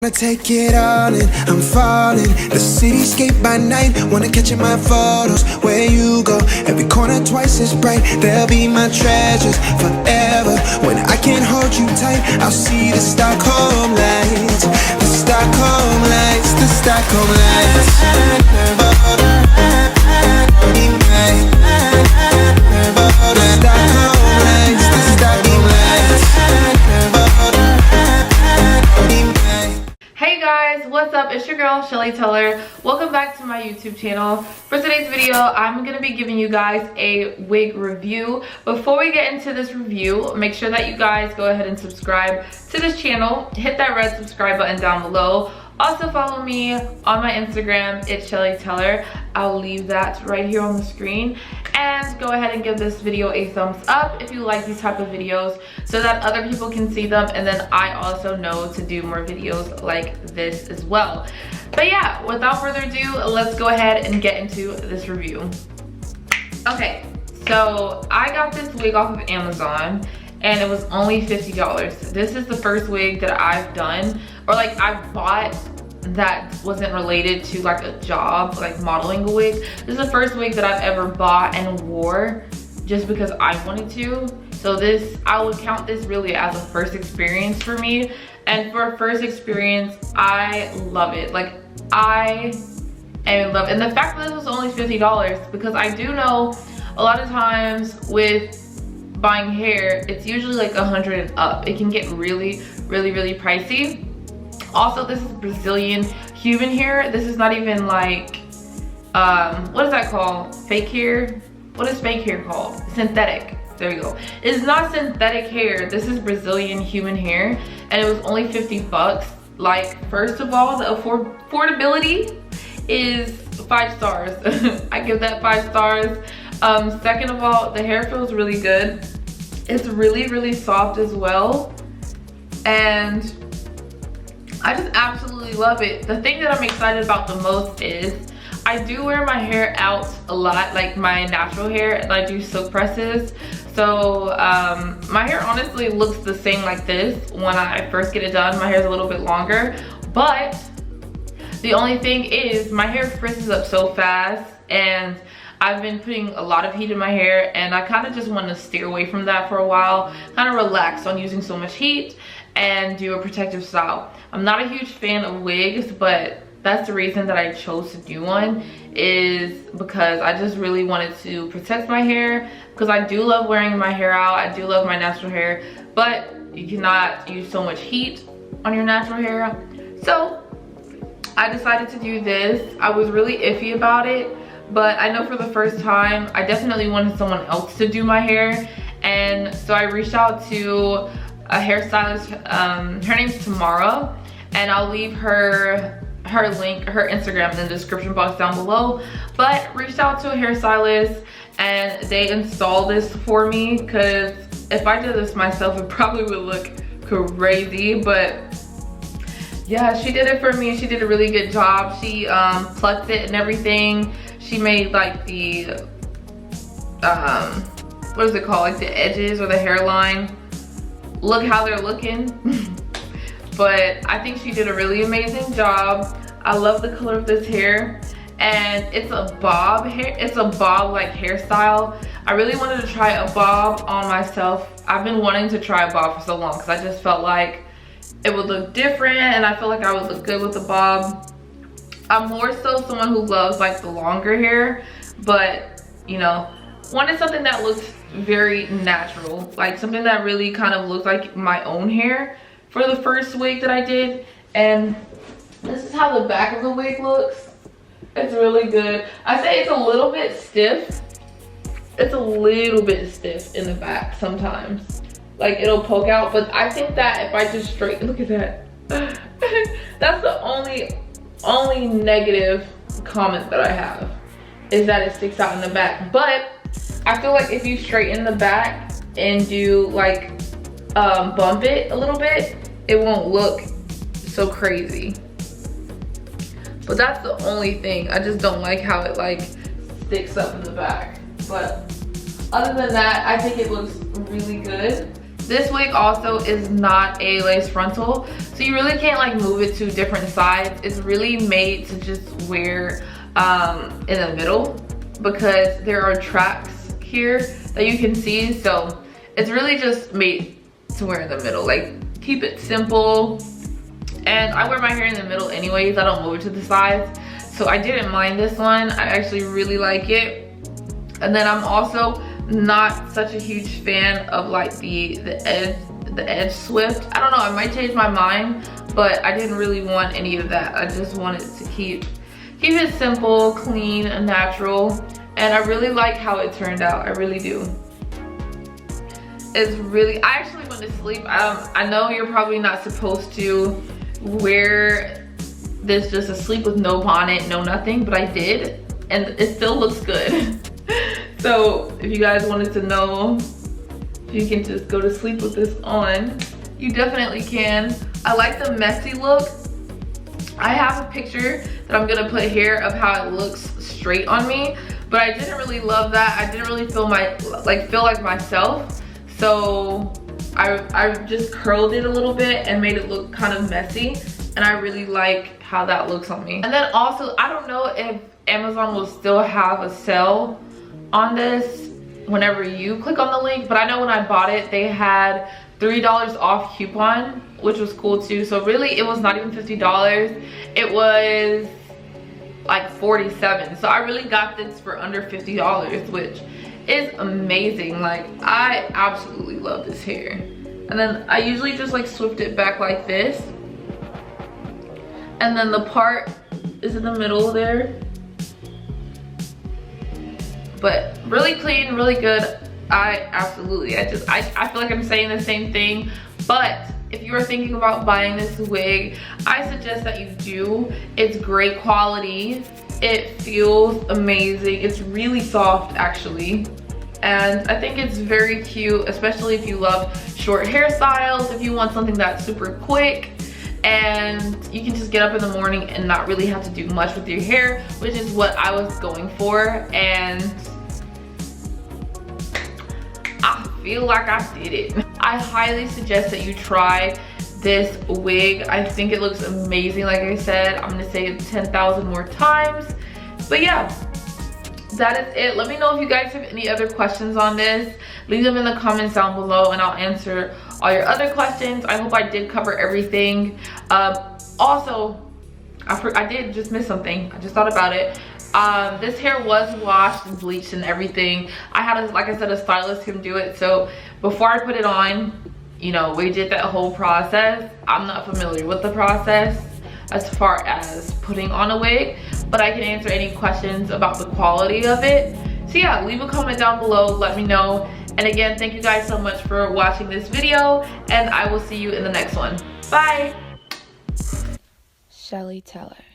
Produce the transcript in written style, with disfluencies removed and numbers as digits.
Wanna take it all in, I'm falling. The cityscape by night, wanna catch in my photos. Where you go, every corner twice as bright. They'll be my treasures forever. When I can't hold you tight, I'll see the Stockholm lights. The Stockholm lights, the Stockholm lights. Hey guys, what's up? It's your girl Shelly Teller. Welcome back to my YouTube channel. For today's video, I'm gonna be giving you guys a wig review. Before we get into this review, make sure that you guys go ahead and subscribe to this channel. Hit that red subscribe button down below. Also follow me on my Instagram, it's Shelly Teller. I'll leave that right here on the screen. And go ahead and give this video a thumbs up if you like these type of videos so that other people can see them, and then I also know to do more videos like this as well. But yeah, without further ado, let's go ahead and get into this review. Okay, so I got this wig off of Amazon and it was only $50. This is the first wig that I've done, or like I've bought, that wasn't related to like a job, like modeling a wig. This is the first wig that I've ever bought and wore just because I wanted to. So this, I would count this really as a first experience for me. And for a first experience, I love it. Like, I am in love. And the fact that this was only $50, because I do know a lot of times with buying hair, it's usually like 100 and up. It can get really pricey. Also, this is Brazilian human hair. This is not even like, what is that called? Fake hair? What is fake hair called? Synthetic. There you go. It's not synthetic hair. This is Brazilian human hair, and it was only 50 bucks. Like, first of all, the affordability is 5 stars. I give that 5 stars. Second of all, the hair feels really good. It's really soft as well, and I just absolutely love it. The thing that I'm excited about the most is I do wear my hair out a lot, like my natural hair, and I do silk presses. So my hair honestly looks the same like this when I first get it done. My hair is a little bit longer, but the only thing is my hair frizzes up so fast, and I've been putting a lot of heat in my hair, and I kind of just want to steer away from that for a while, kind of relax on using so much heat and do a protective style. I'm not a huge fan of wigs, but that's the reason that I chose to do one, is because I just really wanted to protect my hair, because I do love wearing my hair out. I do love my natural hair, but you cannot use so much heat on your natural hair. So I decided to do this. I was really iffy about it, but I know for the first time, I definitely wanted someone else to do my hair. And so I reached out to a hairstylist. Her name's Tamara, and I'll leave her link, her Instagram, in the description box down below. But reached out to a hairstylist and they installed this for me, because if I did this myself, it probably would look crazy. But yeah, she did it for me. She did a really good job. She plucked it and everything. She made like the what is it called, like the edges or the hairline look how they're looking. But I think she did a really amazing job. I love the color of this hair, and it's a bob hair. It's a bob like hairstyle. I really wanted to try a bob on myself. I've been wanting to try a bob for so long, because I just felt like it would look different, and I feel like I would look good with a bob. I'm more so someone who loves like the longer hair, but you know, wanted something that looks very natural, like something that really kind of looks like my own hair for the first wig that I did. And this is how the back of the wig looks. It's really good. I say it's a little bit stiff. It's a little bit stiff in the back sometimes. Like, it'll poke out, but I think that if I just straighten, look at that. That's the only negative comment that I have, is that it sticks out in the back. But I feel like if you straighten the back and do like bump it a little bit, it won't look so crazy. But that's the only thing. I just don't like how it like sticks up in the back. But other than that, I think it looks really good. This wig also is not a lace frontal, so you really can't like move it to different sides. It's really made to just wear in the middle, because there are tracks here that you can see, so it's really just made to wear in the middle. Like, keep it simple. And I wear my hair in the middle anyways, I don't move it to the sides, so I didn't mind this one. I actually really like it. And then I'm also not such a huge fan of like the edge swift. I don't know, I might change my mind, but I didn't really want any of that. I just wanted to keep it simple, clean, and natural. And I really like how it turned out. I really do. It's really, I actually went to sleep. I know you're probably not supposed to wear this just asleep with no bonnet, no nothing, but I did, and it still looks good. So if you guys wanted to know if you can just go to sleep with this on, you definitely can. I like the messy look. I have a picture that I'm gonna put here of how it looks straight on me, but I didn't really love that. I didn't really feel like myself. So I just curled it a little bit and made it look kind of messy, and I really like how that looks on me. And then also, I don't know if Amazon will still have a sale on this whenever you click on the link, but I know when I bought it, they had $3 off coupon, which was cool too. So really, it was not even $50. It was like $47. So I really got this for under $50, which is amazing. Like, I absolutely love this hair. And then I usually just like swift it back like this, and then the part is in the middle there. But really clean, really good. I feel like I'm saying the same thing, but if you are thinking about buying this wig, I suggest that you do. It's great quality. It feels amazing. It's really soft actually. And I think it's very cute, especially if you love short hairstyles, if you want something that's super quick and you can just get up in the morning and not really have to do much with your hair, which is what I was going for. And I feel like I did it. I highly suggest that you try this wig. I think it looks amazing. Like I said, I'm gonna say it 10,000 more times. But yeah, that is it. Let me know if you guys have any other questions on this. Leave them in the comments down below and I'll answer all your other questions. I hope I did cover everything. Also, I did just miss something. I just thought about it. This hair was washed and bleached and everything. I had, like I said, a stylist come do it. So before I put it on, you know, we did that whole process. I'm not familiar with the process as far as putting on a wig, but I can answer any questions about the quality of it. So yeah, leave a comment down below, let me know. And again, thank you guys so much for watching this video, and I will see you in the next one. Bye. Shelly Teller.